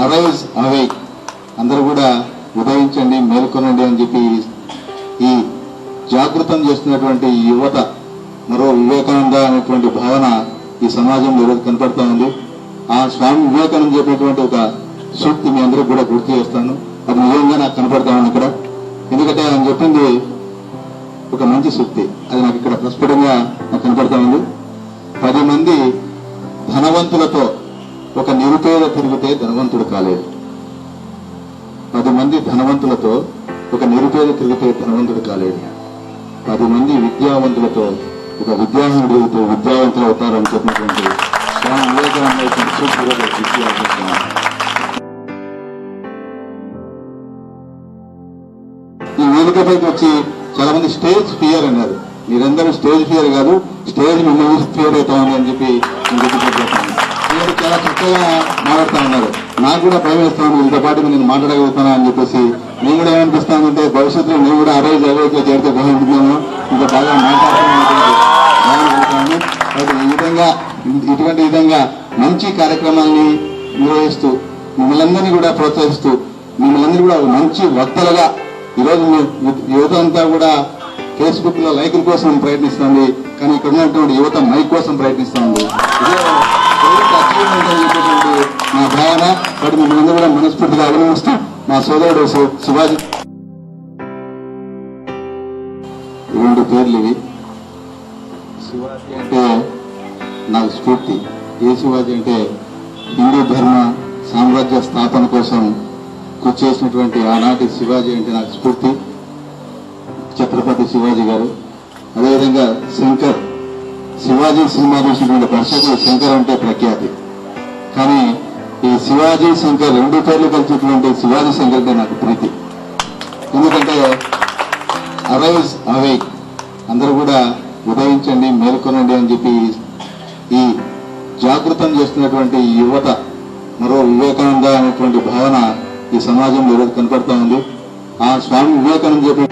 Arise awake, అందరూ కూడా ఉదయించండి, మేల్కొనండి అని చెప్పి ఈ జాగృతం చేస్తున్నటువంటి యువత, మరో వివేకానంద అనేటువంటి భావన ఈ సమాజంలో ఈరోజు కనపడతా ఉంది. ఆ స్వామి వివేకానంద చెప్పినటువంటి ఒక సూక్తి మీ అందరూ కూడా గుర్తు చేస్తాను. అది నిజంగా నాకు కనపడతా ఉంది ఇక్కడ. ఎందుకంటే ఆయన చెప్పింది ఒక మంచి సూక్తి, అది నాకు ఇక్కడ ప్రస్ఫుటంగా నాకు కనపడతా ఉంది. 10 మంది ధనవంతులతో ఒక నిరుపేద తిరిగితే ధనవంతుడు కాలేడు. 10 మంది ధనవంతులతో ఒక నిరుపేద తిరిగితే ధనవంతుడు కాలేడు. 10 మంది విద్యావంతులతో ఒక విద్యావంతుడు తిరిగితే విద్యావంతులు అవుతారని చెప్పినటువంటి స్వామి వివేకానంద ఈ వేదికపైకి వచ్చి చాలా మంది స్టేజ్ ఫియర్ అన్నారు. మీరందరూ స్టేజ్ ఫియర్ కాదు, స్టేజ్ మిమ్మల్ని ఫియర్ అవుతా ఉంది అని చెప్పి మీరు చాలా చక్కగా మాట్లాడుతూ ఉన్నారు. నాకు కూడా భయం వేస్తాను, ఇంత పాటు నేను మాట్లాడగలుగుతానా అని చెప్పేసి. నేను కూడా ఏమనిపిస్తానంటే భవిష్యత్తులో నేను కూడా అరైజ్ అరైజ్లో చేరితే బాగుంటున్నాను, ఇంకా బాగా మాట్లాడుతున్నాను. ఇటువంటి విధంగా మంచి కార్యక్రమాల్ని నిర్వహిస్తూ మిమ్మల్ని అందరినీ కూడా ప్రోత్సహిస్తూ మిమ్మల్ని అందరినీ కూడా మంచి వక్తలుగా ఈరోజు యువత అంతా కూడా ఫేస్బుక్ లో లైకుల కోసం ప్రయత్నిస్తుంది, కానీ ఇక్కడ ఉన్నటువంటి యువత మైక్ కోసం ప్రయత్నిస్తుంది. నా భావన. వాటి మిమ్మల్ని కూడా మనస్ఫూర్తిగా అభినందిస్తూ మా సోదరుడు శివాజీ, 2 పేర్లు ఇవి. శివాజీ అంటే నాకు స్ఫూర్తి. ఏ శివాజీ అంటే హిందూ ధర్మ సామ్రాజ్య స్థాపన కోసం కృషి చేసినటువంటి ఆనాటి శివాజీ అంటే నాకు స్ఫూర్తి, ఛత్రపతి శివాజీ గారు. అదేవిధంగా శంకర్, శివాజీ సినిమా చూసినటువంటి దర్శకుడు శంకర్ అంటే ప్రఖ్యాతి. కానీ ఈ శివాజీ శంకర్ 2 పేర్లు కలిసినటువంటి శివాజీ శంకర్ అంటే నాకు ప్రీతి. ఎందుకంటే అరైజ్ అవేక్, అందరూ కూడా ఉదయించండి, మేల్కొనండి అని చెప్పి ఈ జాగృతం చేస్తున్నటువంటి యువత, మరో వివేకానంద అనేటువంటి భావన ఈ సమాజంలో ఈరోజు కనపడతా ఉంది. ఆ స్వామి వివేకానంద చెప్పిన